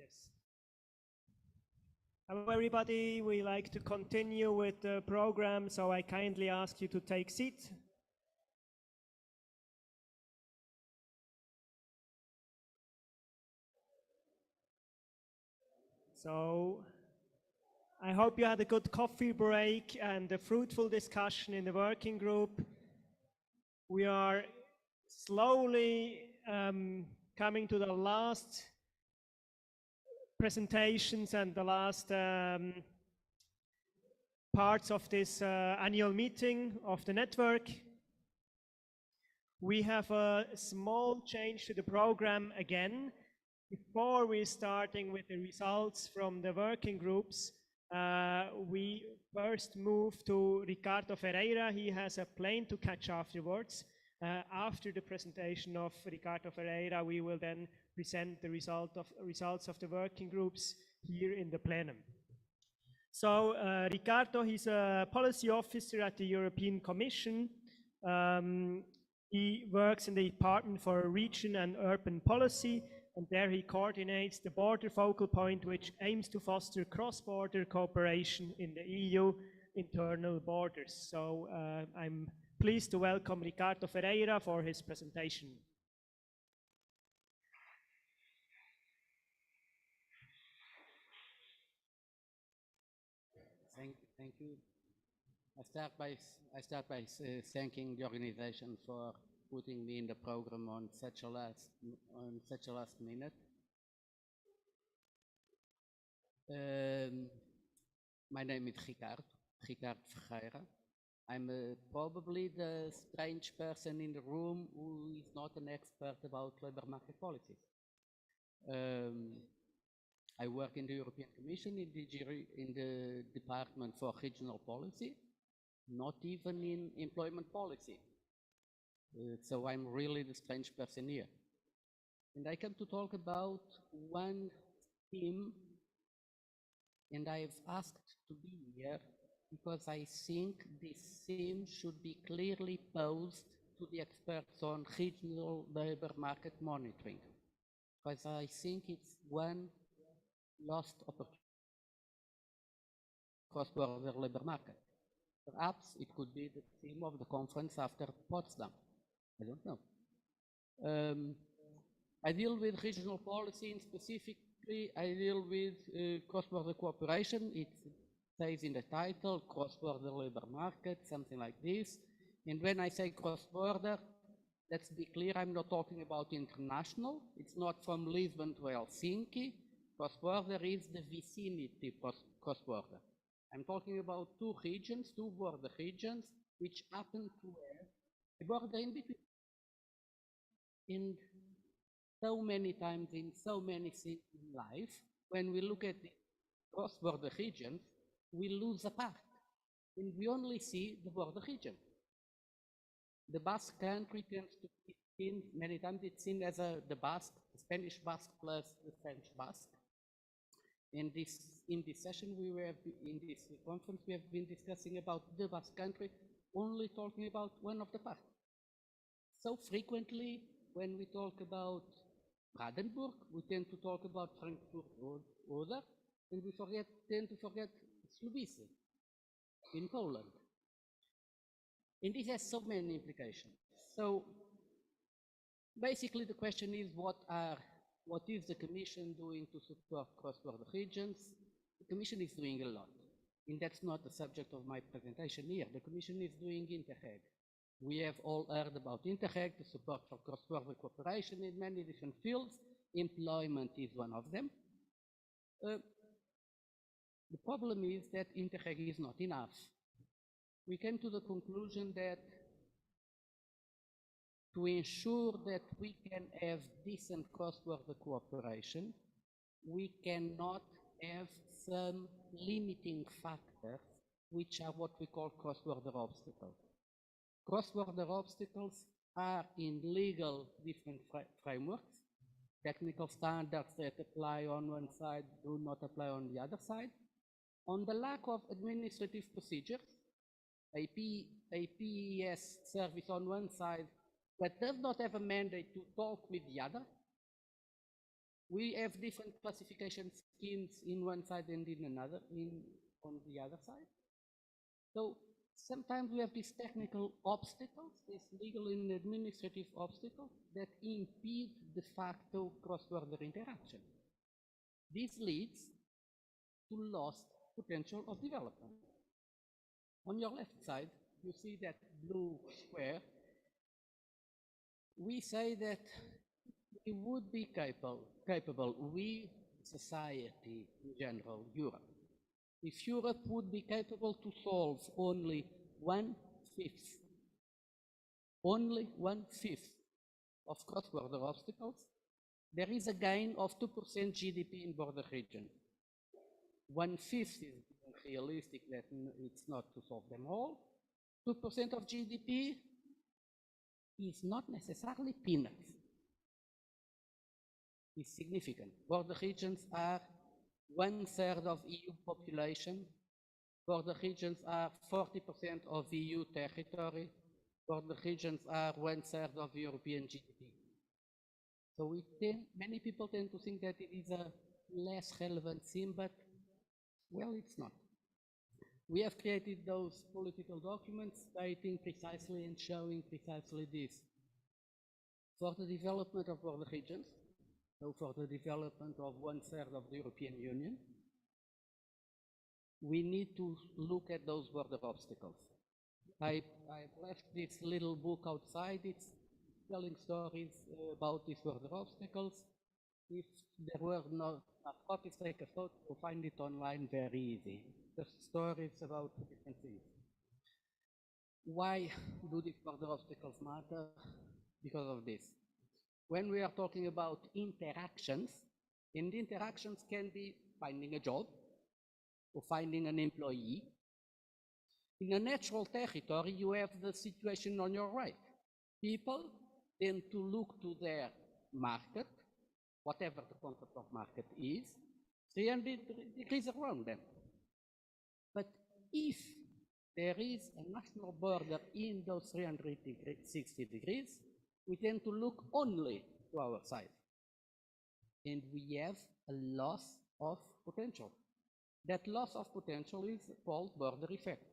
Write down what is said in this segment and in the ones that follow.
Yes. Hello everybody, we like to continue with the program, so I kindly ask you to take seats. So, I hope you had a good coffee break and a fruitful discussion in the working group. We are slowly coming to the last presentations and the last parts of this annual meeting of the network. We have a small change to the program again. Before we starting with the results from the working groups, we first move to Ricardo Ferreira. He has a plane to catch afterwards. After the presentation of Ricardo Ferreira, we will then present the results of the working groups here in the plenum. So Ricardo, he's a policy officer at the European Commission. He works in the Department for Region and Urban Policy, and there he coordinates the border focal point, which aims to foster cross-border cooperation in the EU internal borders. So I'm pleased to welcome Ricardo Ferreira for his presentation. Thank you. I start by thanking the organization for putting me in the program on such a last minute. My name is Ricardo Ferreira. I'm probably the strange person in the room who is not an expert about labor market policies. I work in the European Commission in the Department for Regional Policy, not even in employment policy. So I'm really the strange person here. And I come to talk about one theme, and I've asked to be here because I think this theme should be clearly posed to the experts on regional labor market monitoring, because I think it's one lost opportunity cross-border labor market. Perhaps it could be the theme of the conference after Potsdam. I don't know. I deal with regional policy, and specifically I deal with cross-border cooperation. It says in the title, cross-border labor market, something like this. And when I say cross-border, let's be clear, I'm not talking about international. It's not from Lisbon to Helsinki. Cross-border is the vicinity cross-border. I'm talking about two regions, two border regions, which happen to have a border in between. And so many times in so many things in life, when we look at the cross-border regions, we lose a part, and we only see the border region. The Basque country tends to be seen, many times it's seen as the Basque, the Spanish Basque plus the French Basque. In this session, in this conference, we have been discussing about the Basque country, only talking about one of the parts. So frequently, when we talk about Brandenburg, we tend to talk about Frankfurt Oder, and we tend to forget Slubice in Poland. And this has so many implications. So basically, the question is, what is the Commission doing to support cross-border regions? The Commission is doing a lot, and that's not the subject of my presentation here. The Commission is doing Interreg. We have all heard about Interreg, the support for cross-border cooperation in many different fields. Employment is one of them. The problem is that Interreg is not enough. We came to the conclusion that to ensure that we can have decent cross-border cooperation, we cannot have some limiting factors, which are what we call cross-border obstacles. Cross-border obstacles are in legal different frameworks. Technical standards that apply on one side do not apply on the other side. On the lack of administrative procedures, a PES service on one side that does not have a mandate to talk with the other, We have different classification schemes in one side and in another, on the other side. So sometimes we have these technical obstacles, these legal and administrative obstacles that impede de facto cross-border interaction. This leads to lost potential of development. On your left side, you see that blue square. We say that we would be capable, we, society in general, Europe, if Europe would be capable to solve only 1/5 of cross-border obstacles, there is a gain of 2% GDP in border region. 1/5 is realistic, that it's not to solve them all. 2% of GDP is not necessarily peanuts. It's significant. Border regions are 1/3 of EU population. Border regions are 40% of EU territory. Border regions are 1/3 of European GDP. So many people tend to think that it is a less relevant theme, but well, it's not. We have created those political documents stating precisely and showing precisely this. For the development of border regions, so for the development of 1/3 of the European Union, we need to look at those border obstacles. I've left this little book outside. It's telling stories about these border obstacles. If there were no copies, take a photo, you'll find it online very easy. Just stories about different things. Why do these border obstacles matter? Because of this. When we are talking about interactions, and interactions can be finding a job or finding an employee. In a natural territory, you have the situation on your right. People tend to look to their market, whatever the concept of market is, 300 degrees around them. But if there is a national border in those 360 degrees, we tend to look only to our side. And we have a loss of potential. That loss of potential is called border effect.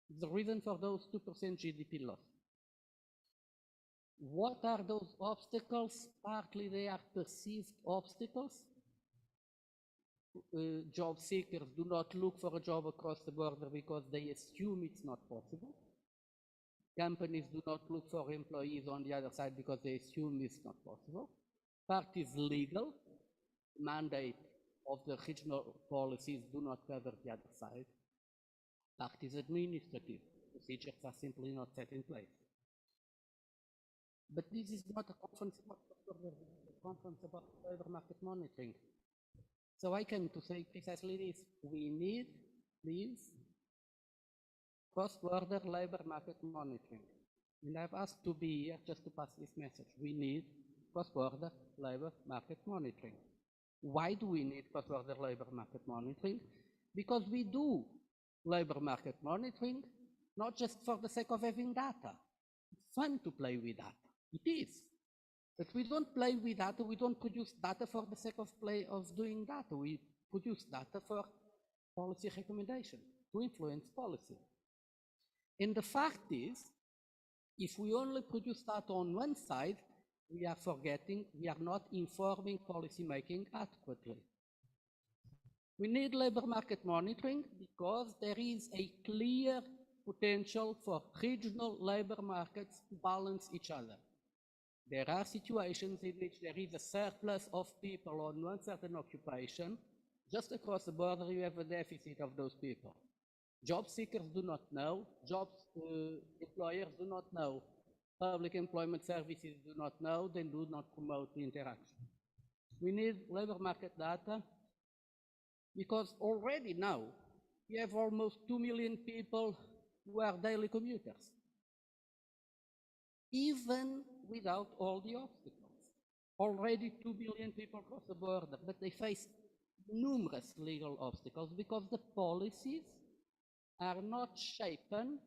It's the reason for those 2% GDP loss. What are those obstacles? Partly they are perceived obstacles. Job seekers do not look for a job across the border because they assume it's not possible. Companies do not look for employees on the other side because they assume it's not possible. Part is legal. Mandate of the regional policies do not cover the other side. Part is administrative. Procedures are simply not set in place. But this is not a conference about labor market monitoring. So I came to say precisely this. We need, please, cross-border labor market monitoring. And I've asked to be here just to pass this message. We need cross-border labor market monitoring. Why do we need cross-border labor market monitoring? Because we do labor market monitoring, not just for the sake of having data. It's fun to play with data. It is. But we don't play with data, we don't produce data for the sake of doing data. We produce data for policy recommendation, to influence policy. And the fact is, if we only produce data on one side, we are forgetting, we are not informing policy making adequately. We need labor market monitoring because there is a clear potential for regional labor markets to balance each other. There are situations in which there is a surplus of people on one certain occupation. Just across the border, you have a deficit of those people. Job seekers do not know, employers do not know, public employment services do not know, they do not promote the interaction. We need labor market data because already now we have almost 2 million people who are daily commuters, even without all the obstacles. Already 2 billion people cross the border, but they face numerous legal obstacles because the policies are not shapen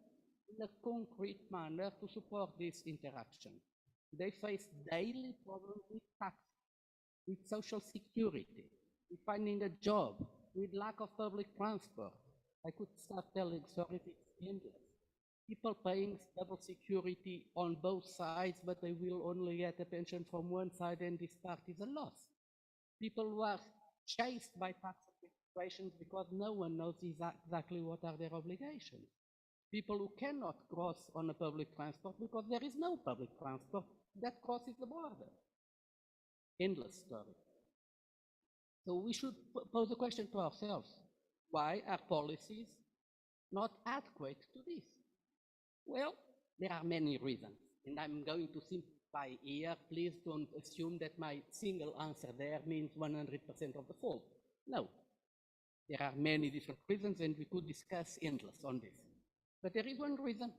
in a concrete manner to support this interaction. They face daily problems with tax, with social security, with finding a job, with lack of public transport. I could start telling stories, it's endless. People paying double security on both sides, but they will only get a pension from one side, and this part is a loss. People who are chased by tax administrations because no one knows exactly what are their obligations. People who cannot cross on a public transport because there is no public transport that crosses the border. Endless story. So we should pose a question to ourselves. Why are policies not adequate to this? Well, there are many reasons, and I'm going to simplify here. Please don't assume that my single answer there means 100% of the fault. No, there are many different reasons, and we could discuss endless on this. But there is one reason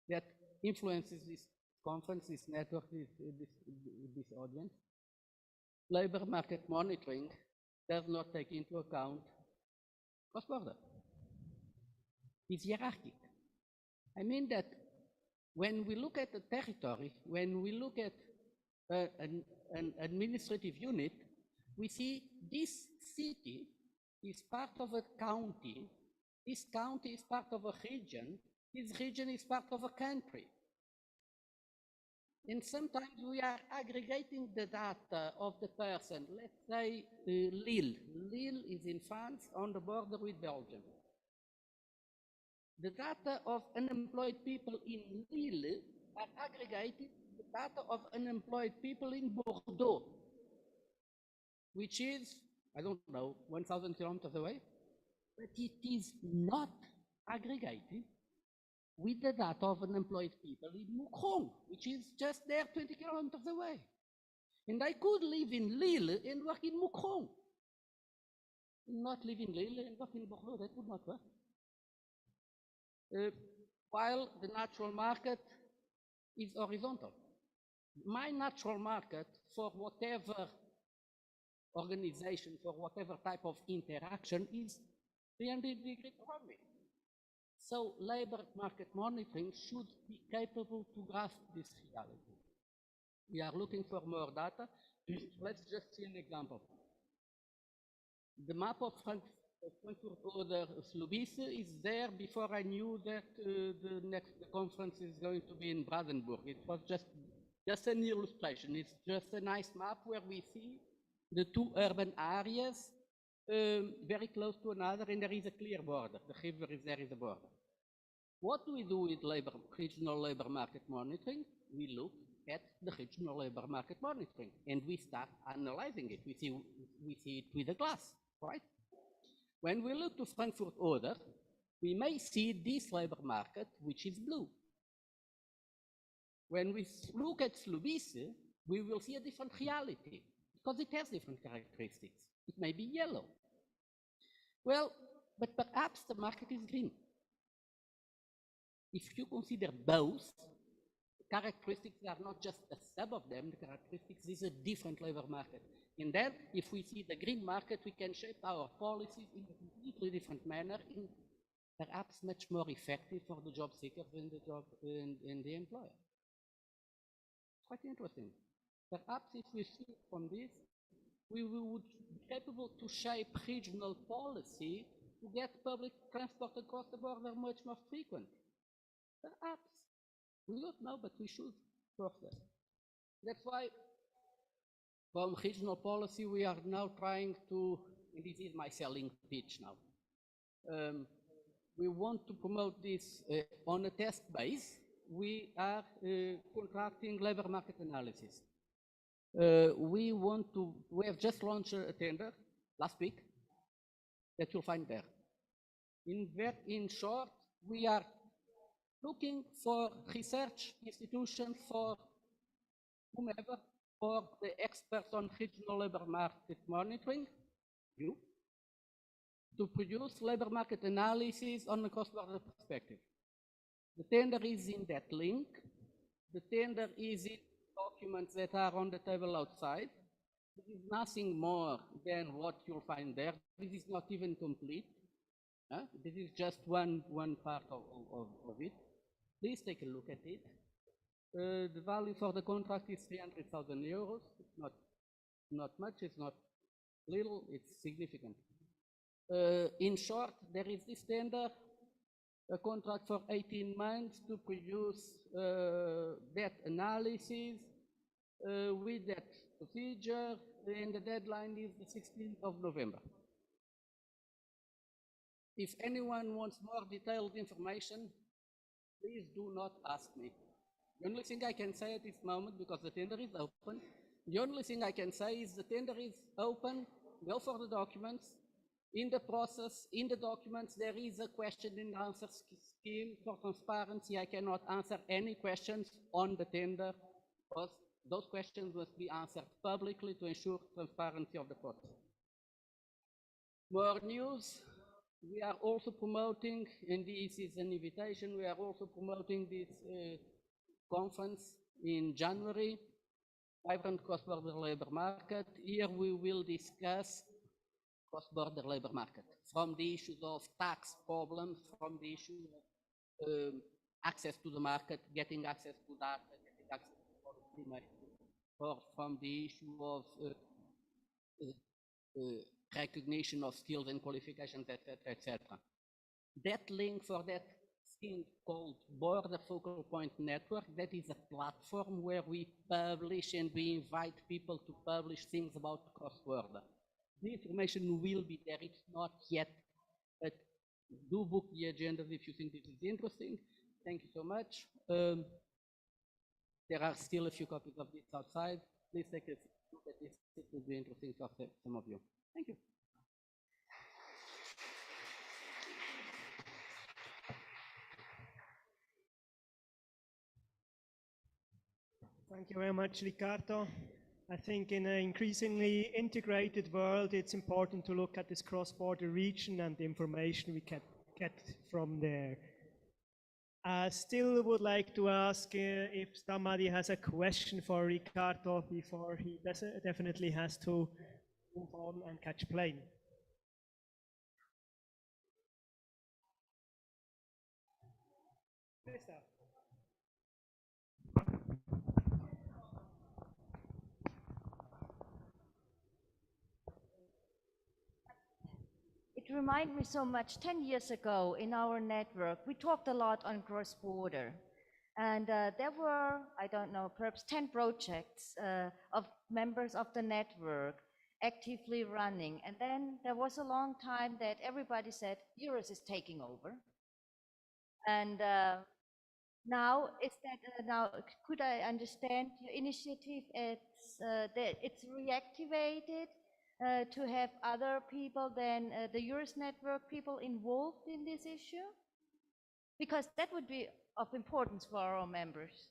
that influences this conference, this network, this audience. Labor market monitoring does not take into account cross-border. It's hierarchic. I mean that when we look at the territory, when we look at an administrative unit, we see this city is part of a county, this county is part of a region, this region is part of a country. And sometimes we are aggregating the data of the person. Let's say Lille. Lille is in France on the border with Belgium. The data of unemployed people in Lille are aggregated to the data of unemployed people in Bordeaux, which is, I don't know, 1,000 kilometers away, but it is not aggregated with the data of unemployed people in Moucron, which is just there 20 kilometers away. And I could live in Lille and work in Moucron. Not live in Lille and work in Bordeaux, that would not work. While the natural market is horizontal. My natural market for whatever organization, for whatever type of interaction is 300 degrees from me. So labor market monitoring should be capable to grasp this reality. We are looking for more data. Let's just see an example. The map of Frankfurt oder Slubice is there before I knew that the next conference is going to be in Brandenburg. It was just an illustration. It's just a nice map where we see the two urban areas very close to another, and there is a clear border. The river is there is a border. What do we do with regional labor market monitoring? We look at the regional labor market monitoring, and we start analyzing it. We see it with a glass, right? When we look to Frankfurt Oder, we may see this labor market, which is blue. When we look at Slubice, we will see a different reality, because it has different characteristics. It may be yellow. Well, but perhaps the market is green. If you consider both, the characteristics are not just a sub of them, the characteristics is a different labor market. And then, if we see the green market, we can shape our policies in a completely different manner, in perhaps much more effective for the job seekers and the employer. Quite interesting. Perhaps if we see from this, we would be capable to shape regional policy to get public transport across the border much more frequent. Perhaps. We don't know, but we should process. That's why from regional policy we are now trying to, and this is my selling pitch now, we want to promote this on a test base. We are contracting labor market analysis. We have just launched a tender last week that you'll find there. In short, we are looking for research institutions, for whomever, for the experts on regional labor market monitoring, you, to produce labor market analysis on a cross-border perspective. The tender is in that link. The tender is in documents that are on the table outside. This is nothing more than what you'll find there. This is not even complete. This is just one part of it. Please take a look at it. The value for the contract is 300,000 euros. It's not much, it's not little, it's significant. In short, there is this tender, a contract for 18 months to produce that analysis with that procedure, and the deadline is the 16th of November. If anyone wants more detailed information, please do not ask me. The only thing I can say at this moment, because the tender is open, the only thing I can say is the tender is open, go for the documents. In the process, in the documents, there is a question and answer scheme for transparency. I cannot answer any questions on the tender, because those questions must be answered publicly to ensure transparency of the process. More news. We are also promoting, and this is an invitation, we are also promoting this conference in January, Vibrant Cross-Border Labor Market. Here we will discuss cross-border labor market, from the issues of tax problems, from the issue of access to the market, getting access to data, getting access to policy, or from the issue of recognition of skills and qualifications, etc., etc. That link for that thing called Border Focal Point Network, that is a platform where we publish and we invite people to publish things about cross-border. The information will be there, it's not yet, but do book the agendas if you think this is interesting. Thank you so much. There are still a few copies of this outside. Please take a look at this, it will be interesting for some of you. Thank you. Thank you very much, Ricardo. I think in an increasingly integrated world, it's important to look at this cross-border region and the information we can get from there. I still would like to ask if somebody has a question for Ricardo before he definitely has to move on and catch plane. It reminds me so much, 10 years ago in our network, we talked a lot on cross-border. And there were, I don't know, perhaps 10 projects of members of the network actively running. And then there was a long time that everybody said, EURIS is taking over. And now, could I understand your initiative? It's reactivated to have other people than the EURIS network people involved in this issue? Because that would be of importance for our members.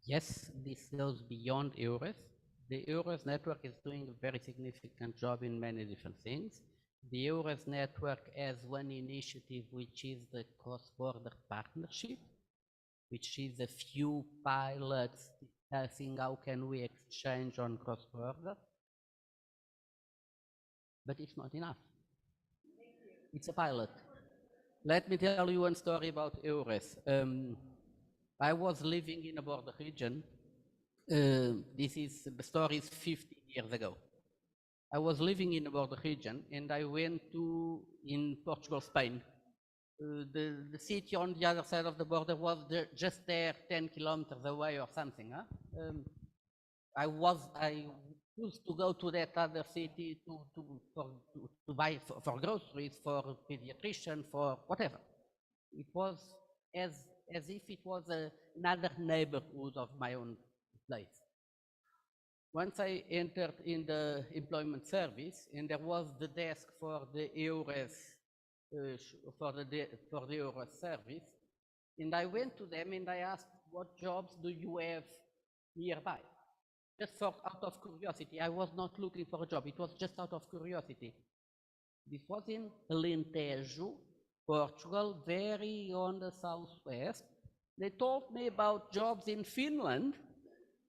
Yes, this goes beyond EURIS. The EURIS network is doing a very significant job in many different things. The EURIS network has one initiative, which is the cross-border partnership, which is a few pilots discussing how can we exchange on cross-border. But it's not enough. It's a pilot. Let me tell you one story about EURIS. I was living in a border region. The story is 50 years ago. I was living in a border region and I went in Portugal, Spain. The city on the other side of the border was just there 10 kilometers away or something. Huh? I used to go to that other city to buy for groceries, for pediatrician, for whatever. It was as if it was another neighborhood of my own place. Once I entered in the employment service, and there was the desk for the EURIS, for the EURIS service, and I went to them and I asked, what jobs do you have nearby? Just out of curiosity. I was not looking for a job, it was just out of curiosity. This was in Alentejo, Portugal, very on the southwest. They told me about jobs in Finland.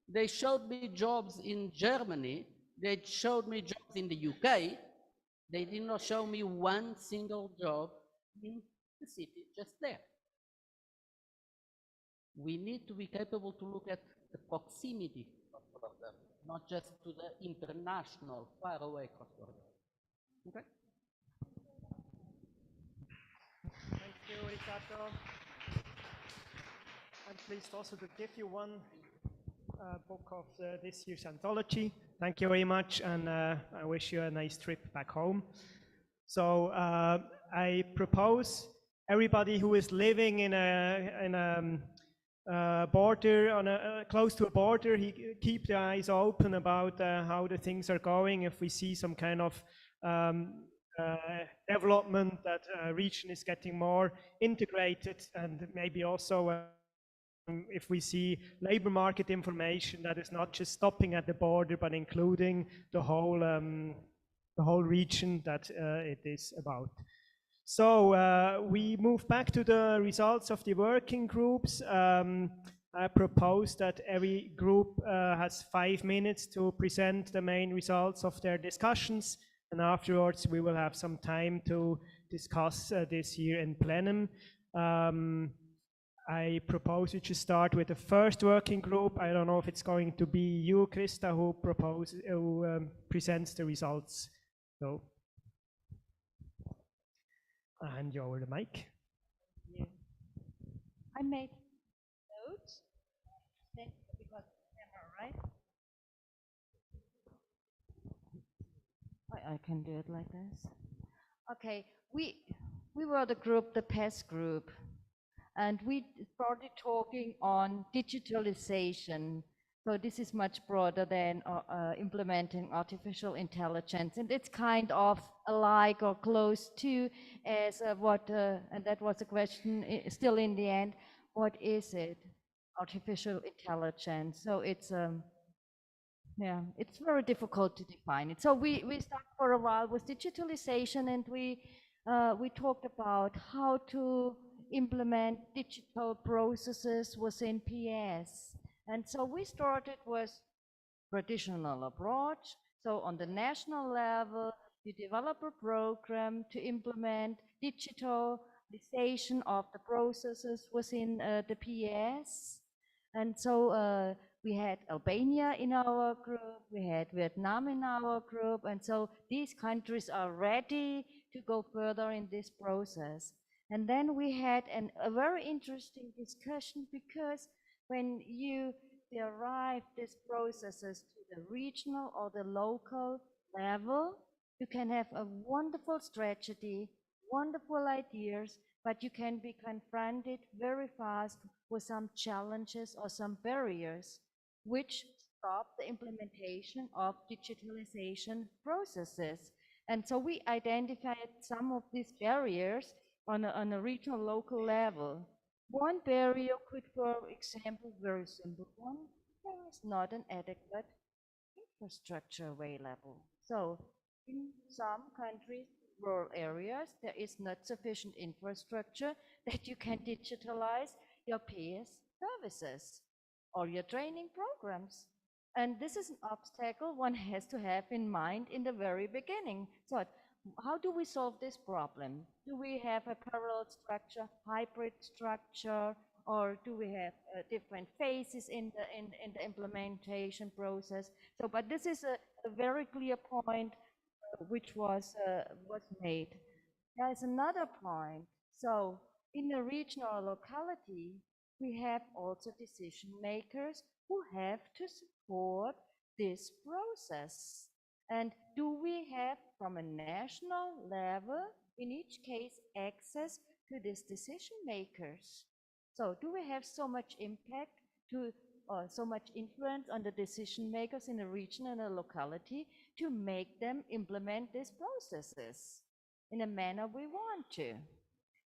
They showed me jobs in Germany. They showed me jobs in the UK. They did not show me one single job in the city just there. We need to be capable to look at the proximity of all of them. not just to the international, faraway cross-border. Okay? Thank you, Ricardo. I'm pleased also to give you one book of this year's anthology. Thank you very much, and I wish you a nice trip back home. So I propose everybody who is living in a border, close to a border, keep their eyes open about how the things are going. If we see some kind of development, that region is getting more integrated, and maybe also if we see labor market information that is not just stopping at the border, but including the whole region that it is about. So we move back to the results of the working groups. I propose that every group has 5 minutes to present the main results of their discussions, and afterwards we will have some time to discuss this year in plenum. I propose you to start with the first working group. I don't know if it's going to be you, Krista, who presents the results. So I hand you over the mic. Yeah. I made notes because camera, right? I can do it like this. Okay, we were the group, the PES group, and we started talking on digitalization. So this is much broader than implementing artificial intelligence, and it's kind of alike or close to as what, and that was a question still in the end, what is it, artificial intelligence? So it's, yeah, it's very difficult to define it. So we started for a while with digitalization, and we talked about how to implement digital processes within PS. And so we started with traditional approach. So on the national level, you develop a program to implement digitalization of the processes within the PS. And so we had Albania in our group, we had Vietnam in our group, and so these countries are ready to go further in this process. And then we had a very interesting discussion, because when you derive these processes to the regional or the local level, you can have a wonderful strategy, wonderful ideas, but you can be confronted very fast with some challenges or some barriers which stop the implementation of digitalization processes. And so we identified some of these barriers on a regional, local level. One barrier could, for example, very simple one, there is not an adequate infrastructure available. So in some countries, rural areas, there is not sufficient infrastructure that you can digitalize your peers' services or your training programs. And this is an obstacle one has to have in mind in the very beginning. So how do we solve this problem? Do we have a parallel structure, hybrid structure, or do we have different phases in the implementation process? So, but this is a very clear point which was made. There is another point. So in a region or locality, we have also decision makers who have to support this process. And do we have, from a national level, in each case, access to these decision makers? So do we have so much impact or so much influence on the decision makers in a region and a locality to make them implement these processes in a manner we want to?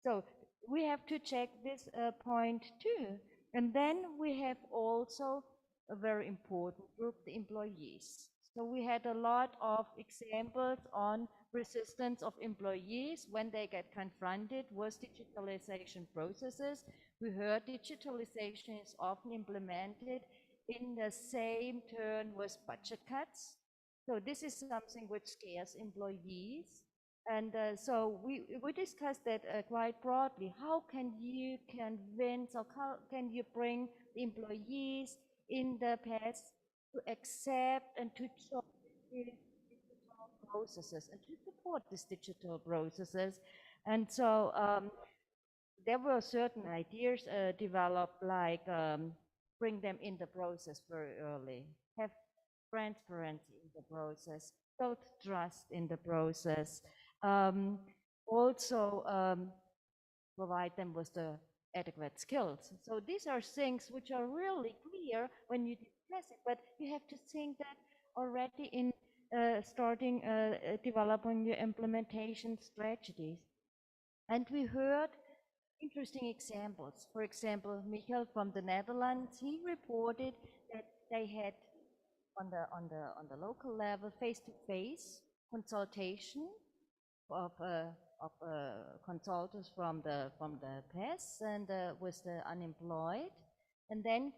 So we have to check this point too. And then we have also a very important group, the employees. So we had a lot of examples on resistance of employees when they get confronted with digitalization processes. We heard digitalization is often implemented in the same turn with budget cuts. So this is something which scares employees. And so we discussed that quite broadly. How can you convince, or how can you bring the employees in the past to accept and to join these digital processes and to support these digital processes. And so there were certain ideas developed, like bring them in the process very early, have transparency in the process, build trust in the process, also provide them with the adequate skills. So these are things which are really clear when you discuss it, but you have to think that already in starting developing your implementation strategies. And we heard interesting examples. For example, Michael from the Netherlands, he reported that they had on the local level face-to-face consultation of consultants from the PES and with the unemployed, and then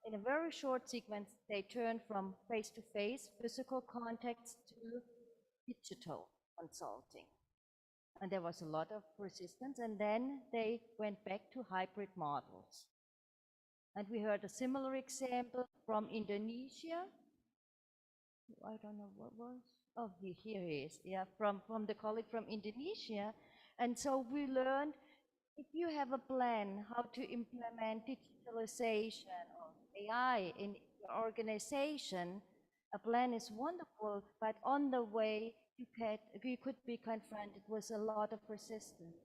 in a very short sequence they turned from face-to-face physical contacts to digital consulting. And there was a lot of resistance, and then they went back to hybrid models. And we heard a similar example from Indonesia. I don't know what was. Oh, here he is. Yeah, from the colleague from Indonesia. And so we learned, if you have a plan how to implement digitalization or AI in your organization, a plan is wonderful, but on the way you could be confronted with a lot of resistance.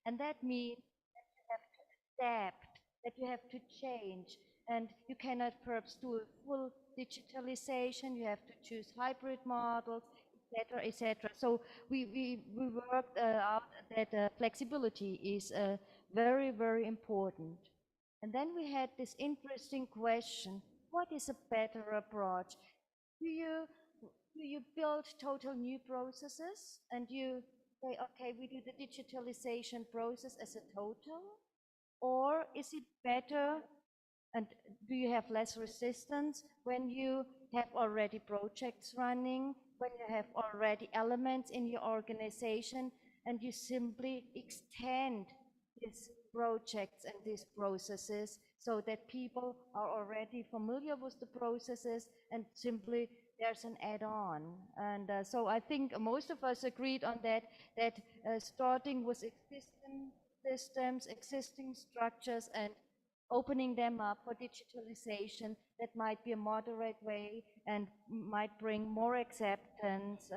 And that means that you have to adapt, that you have to change, and you cannot perhaps do a full digitalization, you have to choose hybrid models, etc., etc. So we worked out that flexibility is very, very important. And then we had this interesting question, what is a better approach? Do you build total new processes and you say, okay, we do the digitalization process as a total? Or is it better, and do you have less resistance when you have already projects running, when you have already elements in your organization, and you simply extend these projects and these processes so that people are already familiar with the processes and simply there's an add-on. And so I think most of us agreed on that starting with existing systems, existing structures, and opening them up for digitalization, that might be a moderate way and might bring more acceptance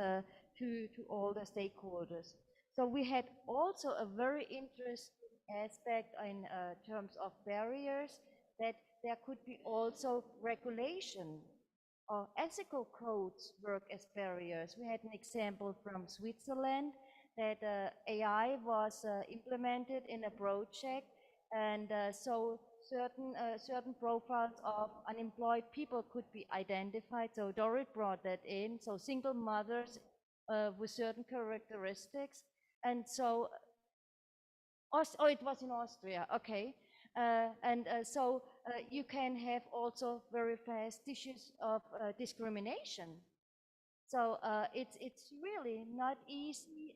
to all the stakeholders. So we had also a very interesting aspect in terms of barriers, that there could be also regulation or ethical codes work as barriers. We had an example from Switzerland that AI was implemented in a project, and so certain profiles of unemployed people could be identified. So Dorit brought that in. So single mothers with certain characteristics, and so oh, it was in Austria. Okay. So you can have also very fast issues of discrimination. So it's really not easy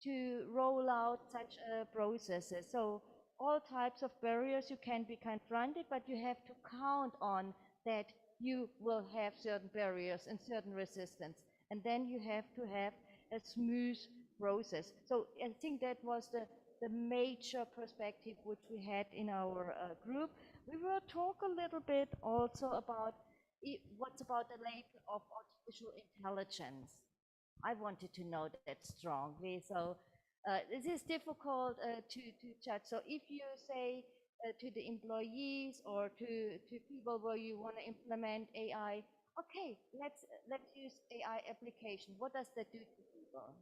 to roll out such processes. So all types of barriers you can be confronted, but you have to count on that you will have certain barriers and certain resistance, and then you have to have a smooth process. So I think that was the major perspective which we had in our group. We will talk a little bit also about what's about the label of artificial intelligence. I wanted to know that strongly. So this is difficult to judge. So if you say to the employees or to people where you want to implement AI, okay, let's use AI application. What does that do to people?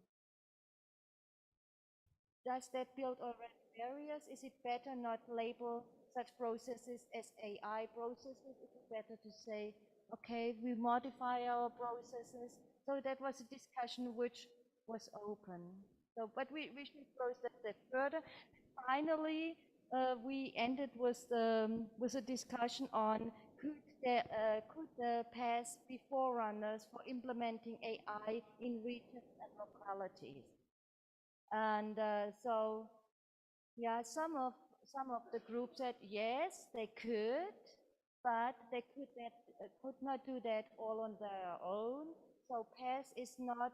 Does that build already barriers? Is it better not label such processes as AI processes? Is it better to say, okay, we modify our processes? So that was a discussion which was open. So, but we should close that step further. Finally, we ended with a discussion on could the PES be forerunners for implementing AI in regions and localities? And so, yeah, some of the group said yes, they could, but they could could not do that all on their own. So PAS is not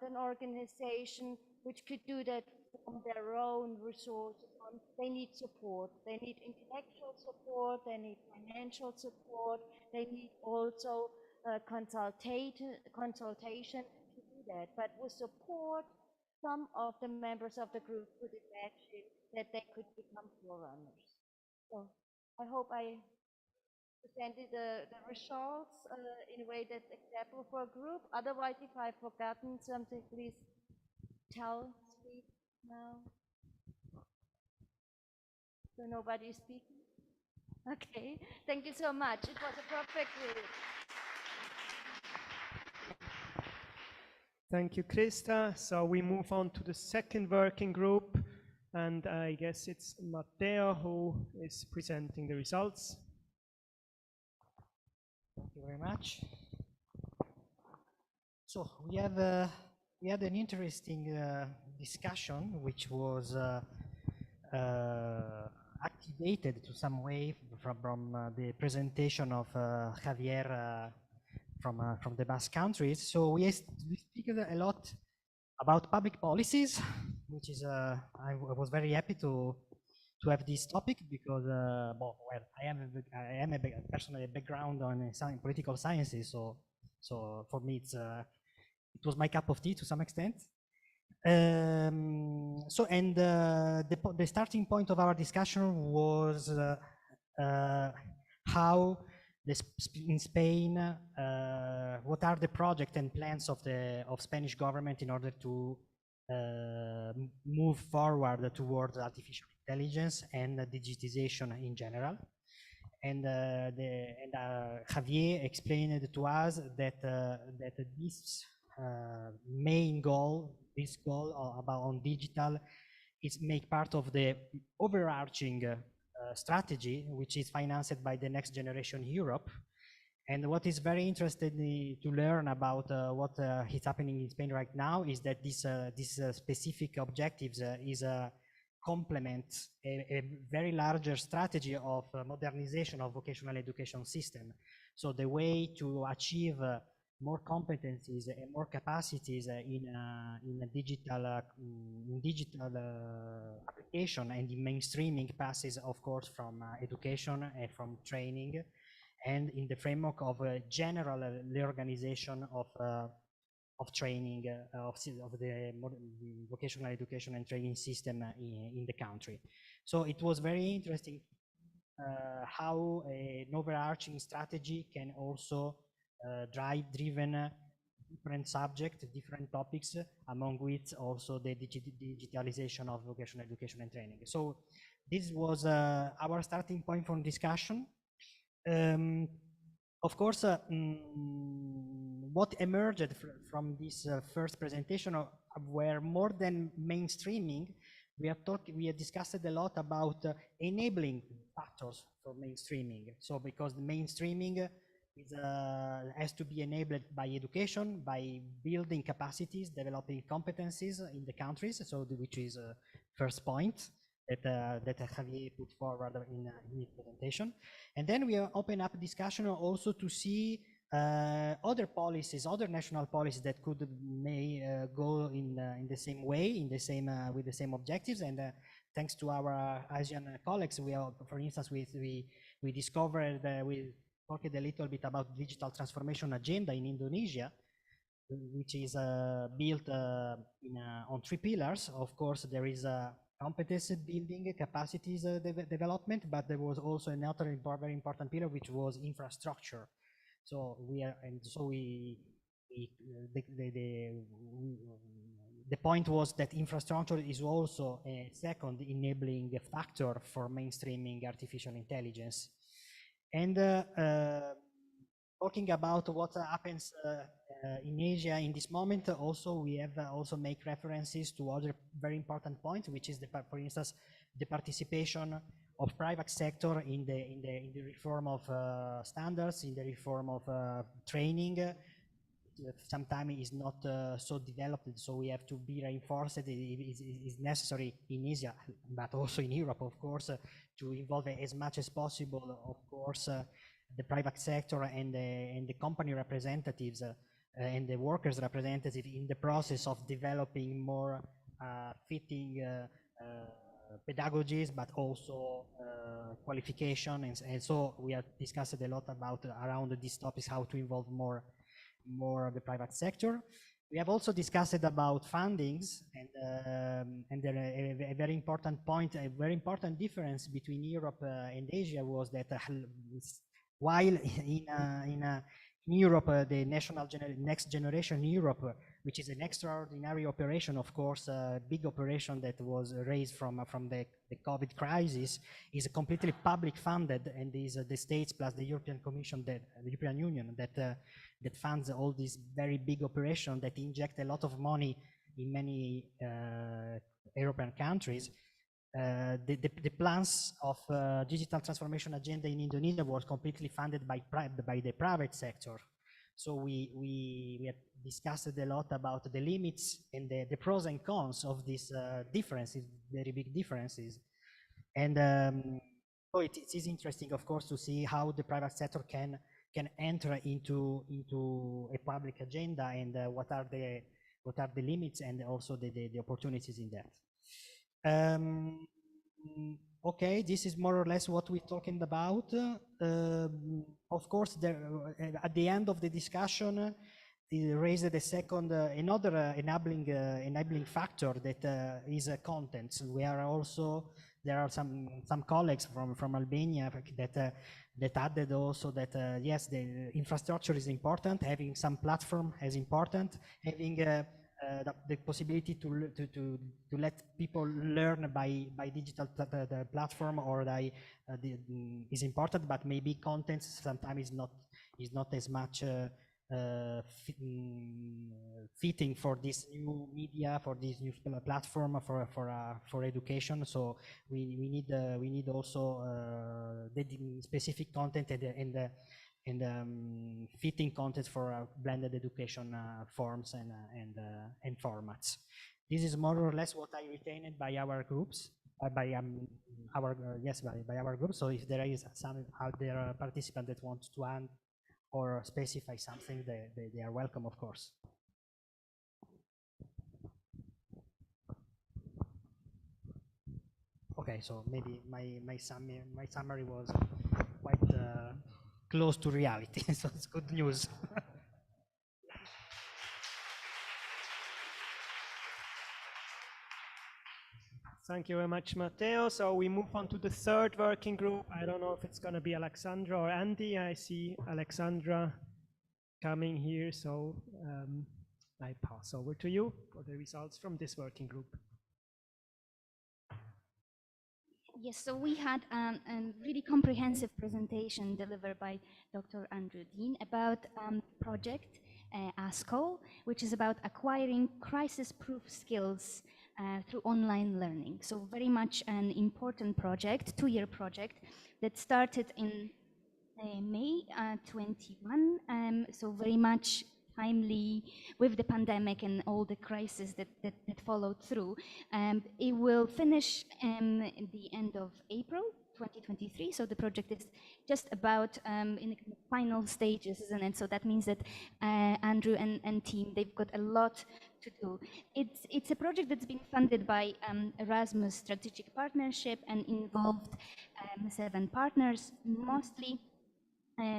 an organization which could do that from their own resources. They need support. They need intellectual support. They need financial support. They need also consultation to do that. But with support, some of the members of the group could imagine that they could become forerunners. So I hope I presented the results in a way that's acceptable for a group. Otherwise, if I've forgotten something, please speak now. So nobody is speaking? Okay, thank you so much. It was a perfect read. Thank you, Krista. So we move on to the second working group, and I guess it's Matteo who is presenting the results. Thank you very much. So we had an interesting discussion, which was activated to some way from the presentation of Javier from the Basque countries. So we speak a lot about public policies, which is I was very happy to have this topic because well, I am personally a background on political sciences, so for me it was my cup of tea to some extent. So the starting point of our discussion was how in Spain, what are the projects and plans of Spanish government in order to move forward towards artificial intelligence and digitization in general. And Javier explained to us that this main goal, on digital, is make part of the overarching strategy, which is financed by the Next Generation Europe. And what is very interesting to learn about what is happening in Spain right now is that this specific objectives is a complement a very larger strategy of modernization of vocational education system. So the way to achieve more competencies and more capacities in digital application and in mainstreaming passes, of course, from education and from training, and in the framework of a general reorganization of training of the vocational education and training system in the country. So it was very interesting how an overarching strategy can also driven different subjects, different topics, among which also the digitalization of vocational education and training. So this was our starting point for discussion. Of course, what emerged from this first presentation were more than mainstreaming. We have discussed a lot about enabling factors for mainstreaming. So because the mainstreaming has to be enabled by education, by building capacities, developing competencies in the countries. So which is first point that Javier put forward in his presentation. And then we open up discussion also to see other policies, other national policies that could go in the same way, with the same objectives. And thanks to our Asian colleagues, for instance, we discovered we talked a little bit about digital transformation agenda in Indonesia, which is built on 3 pillars. Of course, there is competence building, capacities development, but there was also another very important pillar, which was infrastructure. So the point was that infrastructure is also a second enabling factor for mainstreaming artificial intelligence. And talking about what happens in Asia in this moment, also we have also make references to other very important points, which is for instance the participation of private sector in the reform of standards, in the reform of training. Sometimes is not so developed, so we have to be reinforced. It is necessary in Asia, but also in Europe, of course, to involve as much as possible, of course, the private sector and the company representatives and the workers representative in the process of developing more fitting pedagogies, but also qualification, and so we have discussed a lot about around these topics, how to involve more of the private sector. We have also discussed about fundings, and a very important point, a very important difference between Europe and Asia was that while in Europe, the Next Generation Europe, which is an extraordinary operation, of course, a big operation that was raised from the COVID crisis, is completely public funded, and is the states plus the European Commission, the European Union, that funds all these very big operations that inject a lot of money in many European countries. The plans of digital transformation agenda in Indonesia was completely funded by the private sector. So we have discussed a lot about the limits and the pros and cons of these differences, very big differences. And so it is interesting, of course, to see how the private sector can enter into a public agenda, and what are the limits and also the opportunities in that. Okay, this is more or less what we're talking about. Of course, at the end of the discussion, it raised the second, another enabling factor that is content. There are some colleagues from Albania that added also that yes, the infrastructure is important, having some platform is important, having the possibility to let people learn by digital platform or is important, but maybe content sometimes is not as much fitting for this new media, for this new platform for education. So we need also the specific content and fitting content for blended education forms and formats. This is more or less what I retained by our groups, by our group. So if there is some other participant that wants to add or specify something, they are welcome, of course. Okay, so maybe my summary was quite close to reality, so it's good news. Thank you very much, Matteo. So we move on to the third working group. I don't know if it's going to be Alexandra or Andy. I see Alexandra coming here, so I pass over to you for the results from this working group. Yes, so we had a really comprehensive presentation delivered by Dr. Andrew Dean about project ASCO, which is about acquiring crisis-proof skills through online learning. So very much an important project, 2-year project that started in May 21. So very much timely with the pandemic and all the crises that followed through. It will finish at the end of April 2023. So the project is just about in the final stages, isn't it? So that means that Andrew and team, they've got a lot to do. It's a project that's been funded by Erasmus Strategic Partnership and involved 7 partners, mostly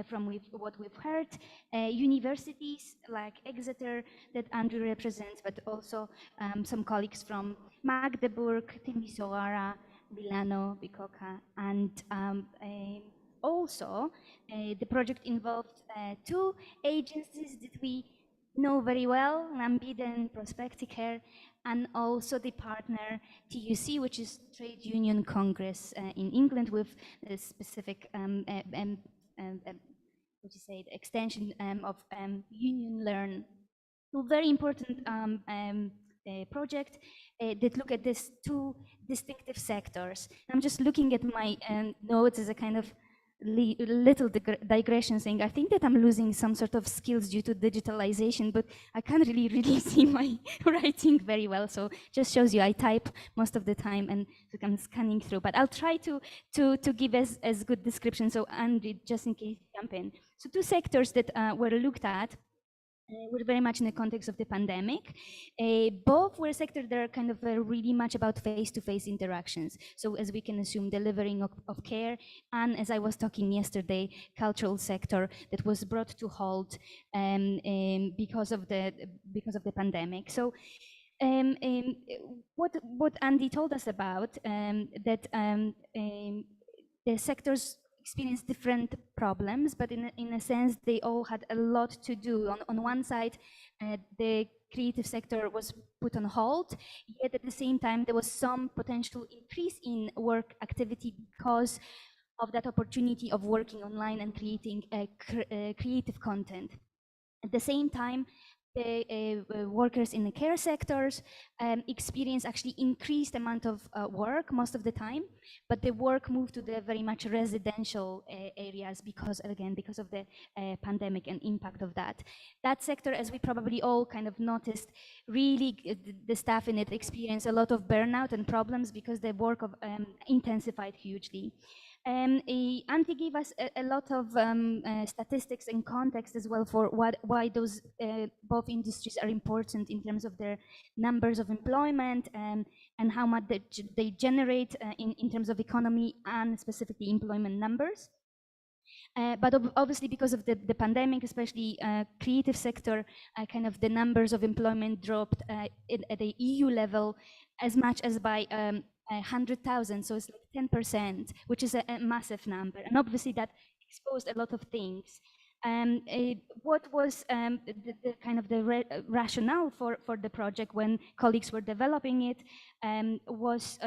from what we've heard, universities like Exeter that Andrew represents, but also some colleagues from Magdeburg, Timisoara, Milano, Bicocca, and also the project involved 2 agencies that we know very well, Lambida and Prospecticare, and also the partner TUC, which is Trade Union Congress in England, with a specific what you say, the extension of Union Learn. So very important project that look at these 2 distinctive sectors. I'm just looking at my notes as a kind of little digression saying, I think that I'm losing some sort of skills due to digitalization, but I can't really see my writing very well. So just shows you I type most of the time and I'm scanning through, but I'll try to give as good description. So Andy, just in case, jump in. So two sectors that were looked at were very much in the context of the pandemic. Both were sectors that are kind of really much about face-to-face interactions. So as we can assume, delivering of care, and as I was talking yesterday, cultural sector that was brought to halt because of the pandemic. So what Andy told us about that the sectors experience different problems, but in a sense, they all had a lot to do. On one side, the creative sector was put on hold, yet at the same time, there was some potential increase in work activity because of that opportunity of working online and creating creative content. At the same time, the workers in the care sectors experience actually increased amount of work most of the time, but the work moved to the very much residential areas because of the pandemic and impact of that. That sector, as we probably all kind of noticed, really the staff in it experience a lot of burnout and problems because the work of intensified hugely. Antti gave us a lot of statistics and context as well for why those both industries are important in terms of their numbers of employment and how much they generate in terms of economy and specifically employment numbers. But obviously, because of the pandemic, especially creative sector, kind of the numbers of employment dropped at the EU level as much as by 100,000, so it's like 10%, which is a massive number. And obviously that exposed a lot of things. What was the kind of the rationale for the project when colleagues were developing it was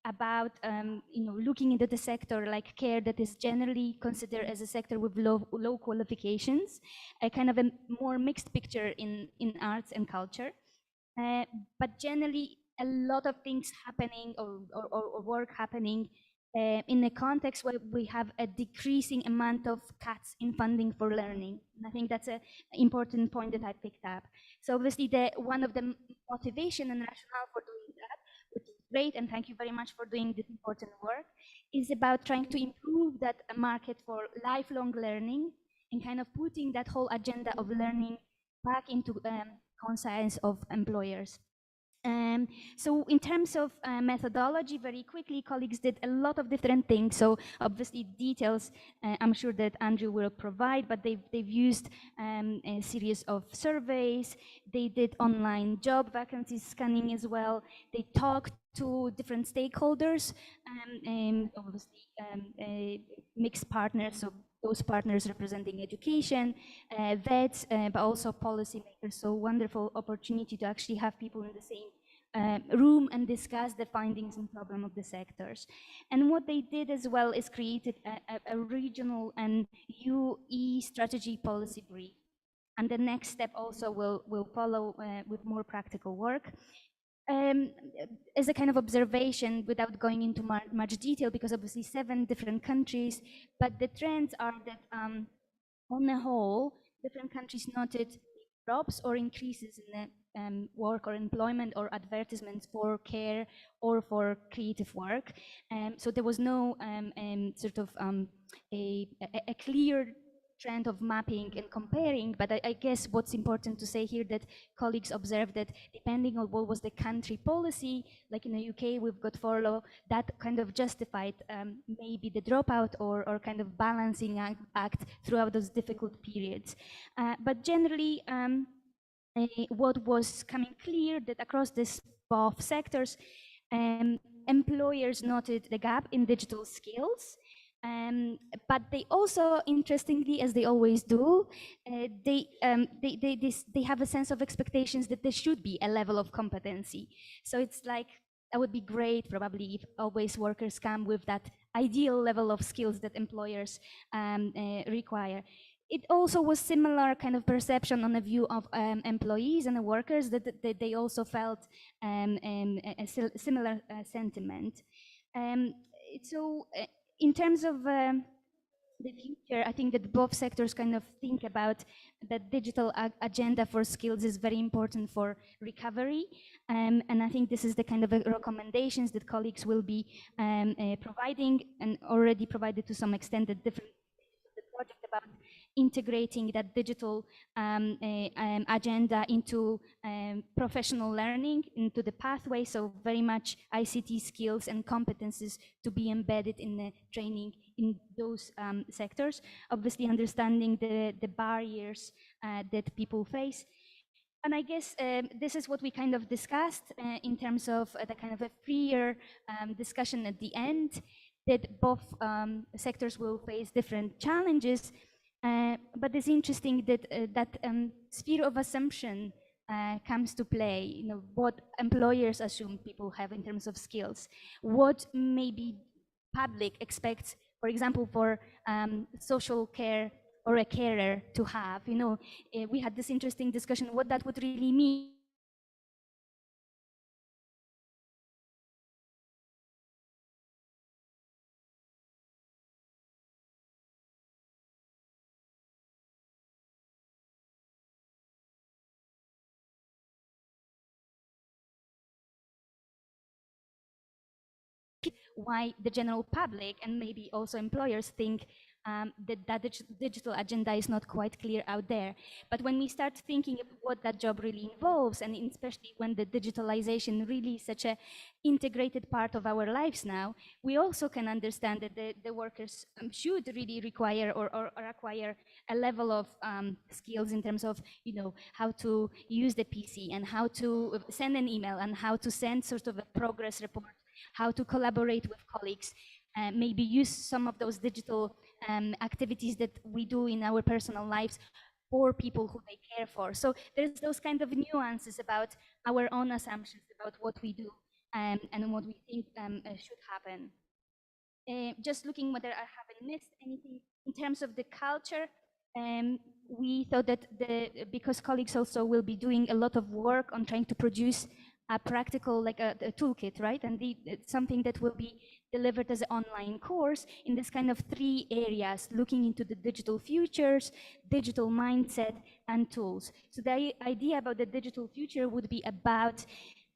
about looking into the sector like care that is generally considered as a sector with low qualifications, a kind of a more mixed picture in arts and culture, but generally a lot of things happening or work happening in a context where we have a decreasing amount of cuts in funding for learning. And I think that's an important point that I picked up. So obviously one of the motivation and rationale for doing that, which is great, and thank you very much for doing this important work, is about trying to improve that market for lifelong learning and kind of putting that whole agenda of learning back into conscience of employers. So in terms of methodology, very quickly, colleagues did a lot of different things. So obviously details, I'm sure that Andrew will provide, but they've used a series of surveys. They did online job vacancy scanning as well. They talked to different stakeholders, obviously mixed partners, so those partners representing education, vets, but also policymakers. So wonderful opportunity to actually have people in the same room and discuss the findings and problem of the sectors. And what they did as well is created a regional and UE strategy policy brief. And the next step also will follow with more practical work. As a kind of observation, without going into much detail, because obviously 7 different countries, but the trends are that on the whole, different countries noted drops or increases in the work or employment or advertisements for care or for creative work. So there was no sort of a clear trend of mapping and comparing, but I guess what's important to say here that colleagues observed that depending on what was the country policy, like in the UK we've got furlough, that kind of justified maybe the dropout or kind of balancing act throughout those difficult periods. But generally, what was coming clear that across this both sectors, employers noted the gap in digital skills. But they also, interestingly, as they always do, they have a sense of expectations that there should be a level of competency. So it's like, that would be great probably if always workers come with that ideal level of skills that employers require. It also was similar kind of perception on the view of employees and the workers that they also felt a similar sentiment. So in terms of the future, I think that both sectors kind of think about that digital agenda for skills is very important for recovery. And I think this is the kind of recommendations that colleagues will be providing and already provided to some extent at different the project about integrating that digital agenda into professional learning, into the pathway, so very much ICT skills and competences to be embedded in the training in those sectors, obviously understanding the barriers that people face. And I guess this is what we kind of discussed in terms of the kind of a freer discussion at the end, that both sectors will face different challenges, but it's interesting that that sphere of assumption comes to play. You know, what employers assume people have in terms of skills, what maybe public expects, for example, for social care or a carer to have. You know, we had this interesting discussion what that would really mean. Why the general public and maybe also employers think that digital agenda is not quite clear out there. But when we start thinking of what that job really involves, and especially when the digitalization really is such an integrated part of our lives now, we also can understand that the workers should really require or acquire a level of skills in terms of, you know, how to use the PC and how to send an email and how to send sort of a progress report, how to collaborate with colleagues, maybe use some of those digital activities that we do in our personal lives for people who they care for. So there's those kind of nuances about our own assumptions about what we do and what we think should happen. Just looking whether I haven't missed anything in terms of the culture. We thought that because colleagues also will be doing a lot of work on trying to produce a practical, like a toolkit, right? And it's something that will be delivered as an online course in this kind of 3 areas, looking into the digital futures, digital mindset, and tools. So the idea about the digital future would be about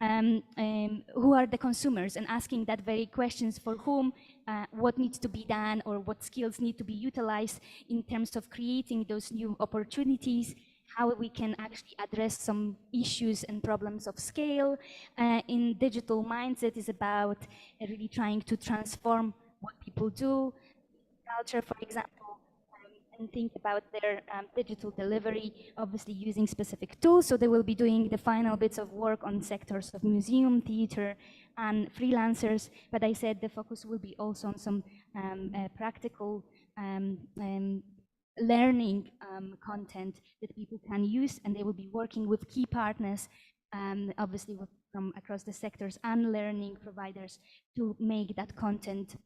who are the consumers, and asking that very questions for whom, what needs to be done, or what skills need to be utilized in terms of creating those new opportunities, how we can actually address some issues and problems of scale. In digital mindset is about really trying to transform what people do, culture, for example, and think about their digital delivery, obviously using specific tools. So they will be doing the final bits of work on sectors of museum, theater, and freelancers. But I said the focus will be also on some practical learning content that people can use, and they will be working with key partners, obviously from across the sectors and learning providers, to make that content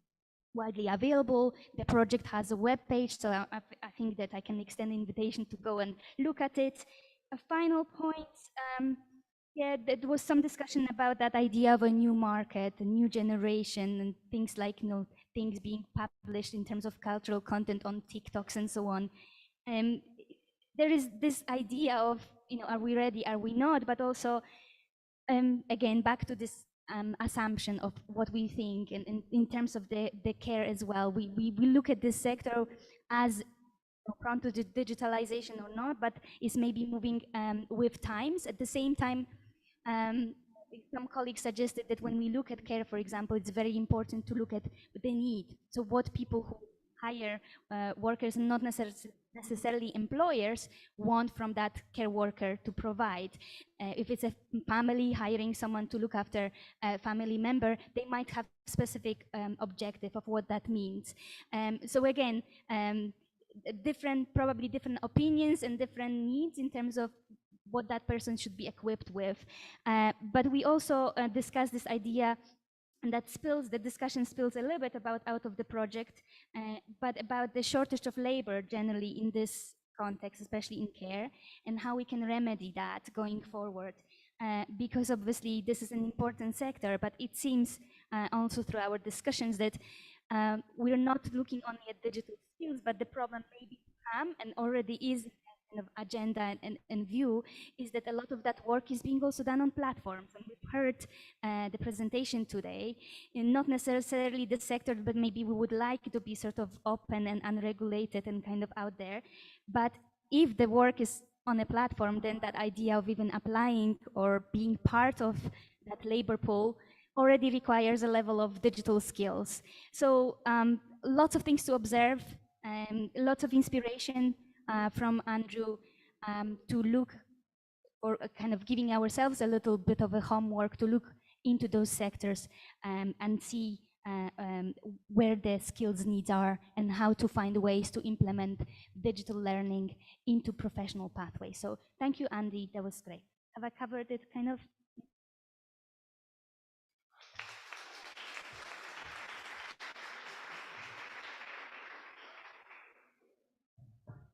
widely available. The project has a web page, so I think that I can extend the invitation to go and look at it. A final point, yeah, there was some discussion about that idea of a new market, a new generation, and things like, you know, things being published in terms of cultural content on TikToks and so on. There is this idea of, you know, are we ready, are we not? But also, again, back to this assumption of what we think, and in terms of the care as well. We look at this sector as prone to the digitalization or not, but is maybe moving with times. At the same time, some colleagues suggested that when we look at care, for example, it's very important to look at the need. So what people who hire workers, and not necessarily employers, want from that care worker to provide. If it's a family hiring someone to look after a family member, they might have specific objective of what that means. So again, probably different opinions and different needs in terms of what that person should be equipped with. But we also discussed this idea, and that the discussion spills a little bit out of the project, but about the shortage of labor generally in this context, especially in care, and how we can remedy that going forward. Because obviously this is an important sector, but it seems also through our discussions that we're not looking only at digital skills, but the problem maybe and already is kind of agenda and view is that a lot of that work is being also done on platforms. And we've heard the presentation today, and not necessarily the sector, but maybe we would like it to be sort of open and unregulated and kind of out there. But if the work is on a platform, then that idea of even applying or being part of that labor pool already requires a level of digital skills. So lots of things to observe, lots of inspiration from Andrew to look, or kind of giving ourselves a little bit of a homework to look into those sectors and see where the skills needs are and how to find ways to implement digital learning into professional pathways. So thank you, Andy, that was great. Have I covered it kind of?